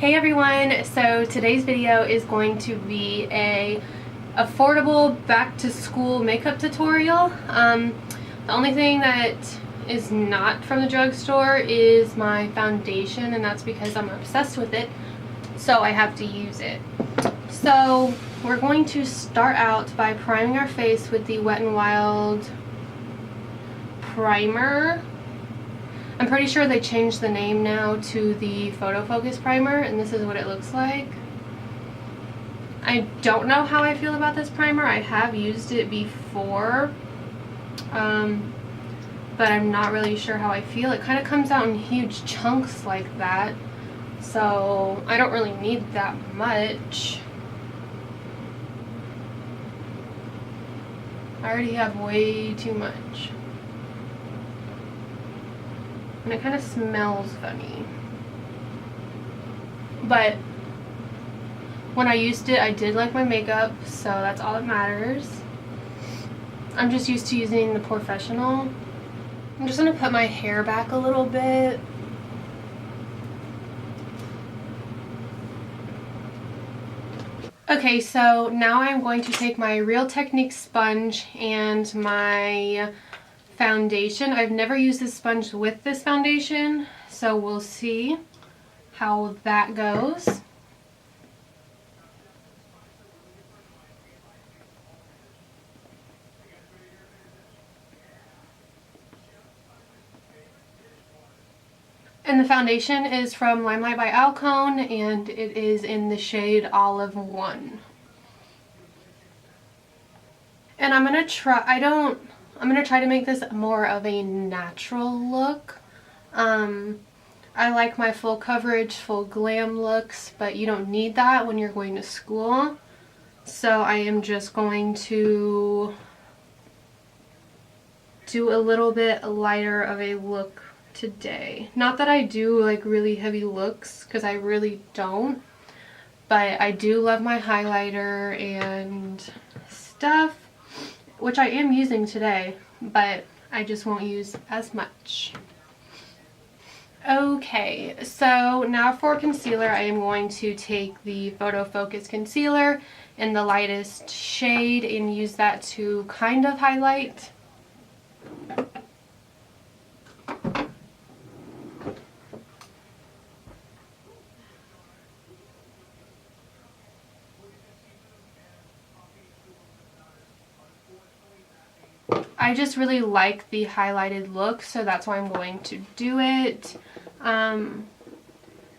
Hey everyone, so today's video is going to be a affordable back to school makeup tutorial. The only thing that is not from the drugstore is my foundation, and that's because I'm obsessed with it, so I have to use it. So we're going to start out by priming our face with the Wet n Wild primer. I'm pretty sure they changed the name now to the Photo Focus primer, and this is what it looks like. I don't know how I feel about this primer. I have used it before, but I'm not really sure how I feel. It kind of comes out in huge chunks like that, so I don't really need that much. I already have way too much. And it kind of smells funny. But when I used it, I did like my makeup, so that's all that matters. I'm just used to using the Professional. I'm just going to put my hair back a little bit. Okay, so now I'm going to take my Real Technique sponge and my foundation. I've never used this sponge with this foundation, so we'll see how that goes. And the foundation is from Limelight by Alcone, and it is in the shade Olive 1. And I'm gonna try to make this more of a natural look. I like my full coverage, full glam looks, but you don't need that when you're going to school. So I am just going to do a little bit lighter of a look today. Not that I do like really heavy looks, because I really don't, but I do love my highlighter and stuff, which I am using today, but I just won't use as much. Okay, so now for concealer, I am going to take the Photo Focus concealer in the lightest shade and use that to kind of highlight. I just really like the highlighted look, so that's why I'm going to do it.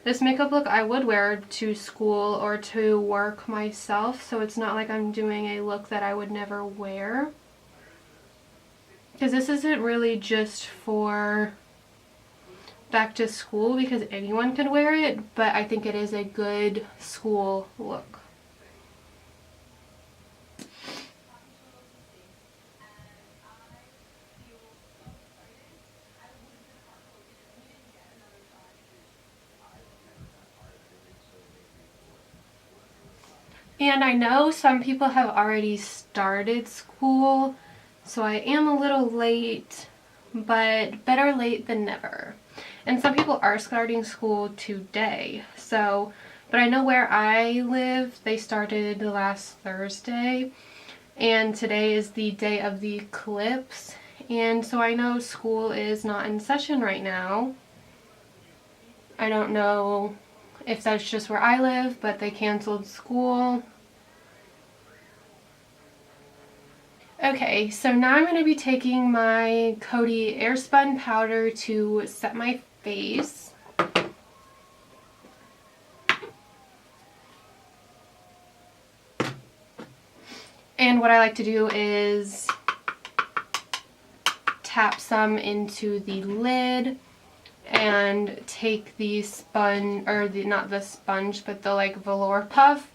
This makeup look I would wear to school or to work myself, so it's not like I'm doing a look that I would never wear. Because this isn't really just for back to school, because anyone could wear it, but I think it is a good school look. And I know some people have already started school, so I am a little late, but better late than never. And some people are starting school today, so, but I know where I live, they started last Thursday, and today is the day of the eclipse, and so I know school is not in session right now. I don't know if that's just where I live, but they canceled school. Okay, so now I'm going to be taking my Coty Airspun powder to set my face. And what I like to do is tap some into the lid and take the sponge, or not the sponge, but the like velour puff,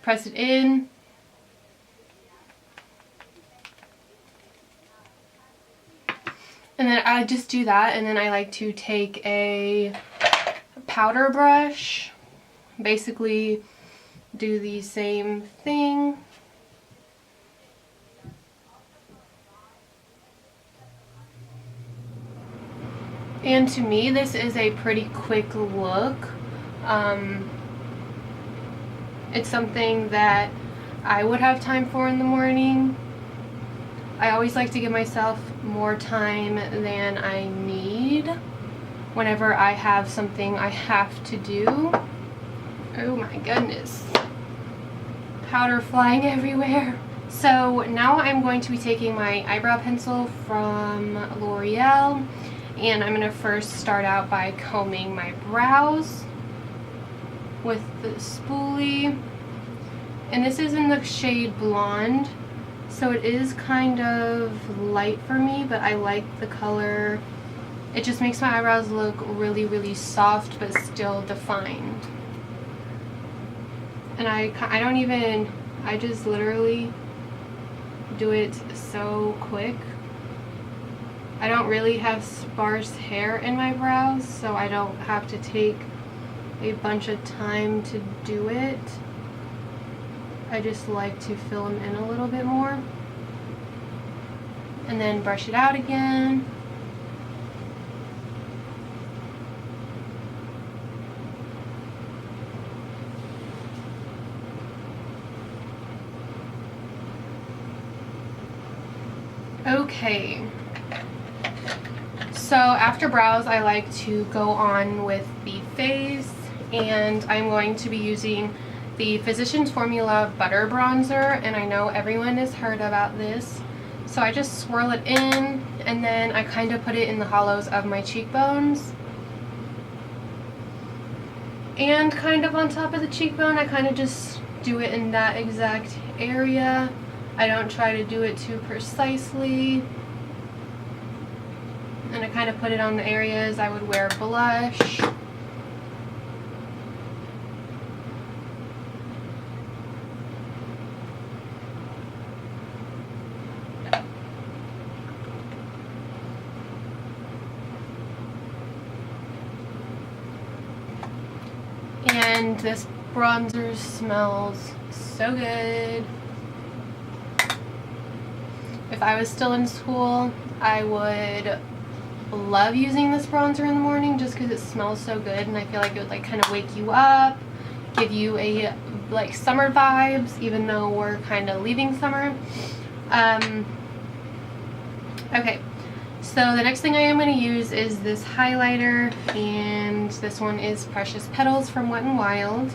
press it in, and then I just do that, and then I like to take a powder brush, basically do the same thing. And to me, this is a pretty quick look. It's something that I would have time for in the morning. I always like to give myself more time than I need whenever I have something I have to do. Oh my goodness. Powder flying everywhere. So now I'm going to be taking my eyebrow pencil from L'Oreal, and I'm going to first start out by combing my brows with the spoolie. And this is in the shade Blonde, so it is kind of light for me, but I like the color. It just makes my eyebrows look really, really soft but still defined. And I just literally do it so quick. I don't really have sparse hair in my brows, so I don't have to take a bunch of time to do it. I just like to fill them in a little bit more and then brush it out again. Okay, so after brows I like to go on with the face, and I'm going to be using the Physicians Formula Butter Bronzer, and I know everyone has heard about this. So I just swirl it in, and then I kind of put it in the hollows of my cheekbones. And kind of on top of the cheekbone, I kind of just do it in that exact area. I don't try to do it too precisely. And I kind of put it on the areas I would wear blush. And this bronzer smells so good. If I was still in school, I would love using this bronzer in the morning just because it smells so good, and I feel like it would like kind of wake you up, give you a like summer vibes, even though we're kind of leaving summer. Okay, so the next thing I am going to use is this highlighter, and this one is Precious Petals from Wet n Wild.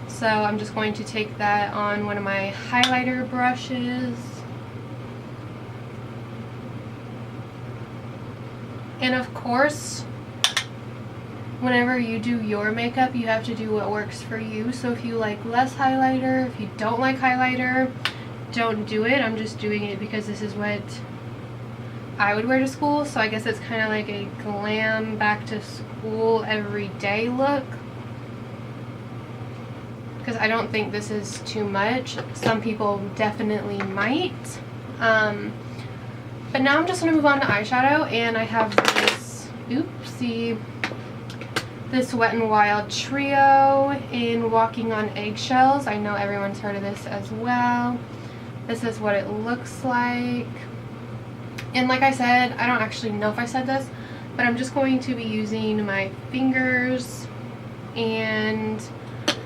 So I'm just going to take that on one of my highlighter brushes. And of course, whenever you do your makeup, you have to do what works for you. So if you like less highlighter, if you don't like highlighter, don't do it. I'm just doing it because this is what I would wear to school. So I guess it's kind of like a glam back to school everyday look. Because I don't think this is too much. Some people definitely might. But now I'm just going to move on to eyeshadow, and I have this, oopsie, this Wet n Wild Trio in Walking on Eggshells. I know everyone's heard of this as well. This is what it looks like. And like I said, I don't actually know if I said this, but I'm just going to be using my fingers, and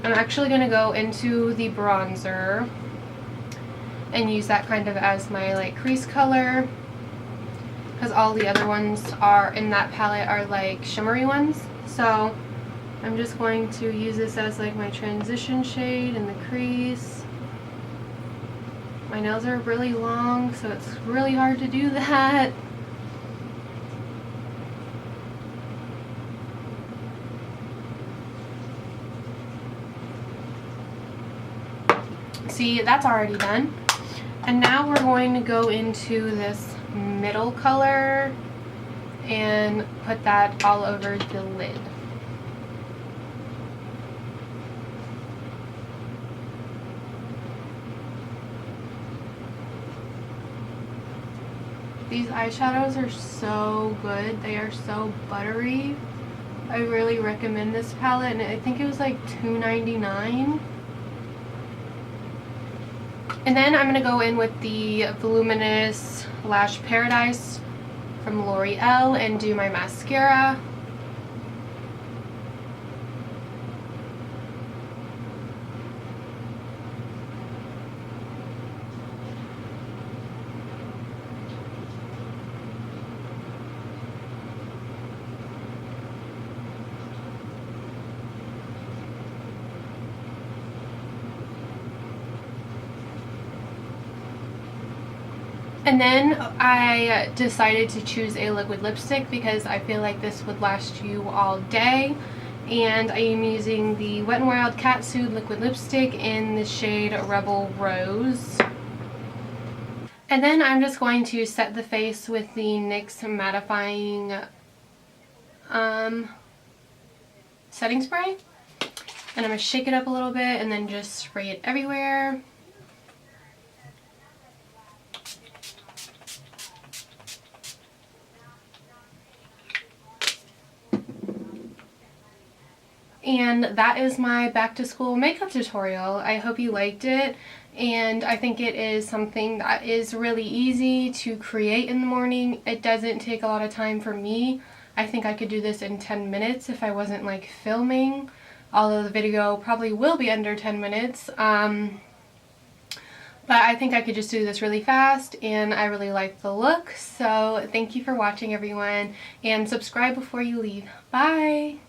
I'm actually going to go into the bronzer and use that kind of as my like crease color, because all the other ones are in that palette are like shimmery ones. So I'm just going to use this as like my transition shade in the crease. My nails are really long, so it's really hard to do that. See, that's already done. And now we're going to go into this middle color and put that all over the lid. These eyeshadows are so good. They are so buttery. I really recommend this palette, and I think it was like $2.99. And then I'm going to go in with the Voluminous Lash Paradise from L'Oreal and do my mascara. And then I decided to choose a liquid lipstick because I feel like this would last you all day. And I am using the Wet n Wild Catsuit liquid lipstick in the shade Rebel Rose. And then I'm just going to set the face with the NYX mattifying setting spray. And I'm going to shake it up a little bit and then just spray it everywhere. And that is my back to school makeup tutorial. I hope you liked it, and I think it is something that is really easy to create in the morning. It doesn't take a lot of time for me. I think I could do this in 10 minutes if I wasn't like filming, although the video probably will be under 10 minutes. But I think I could just do this really fast, and I really like the look. So thank you for watching, everyone, and subscribe before you leave. Bye!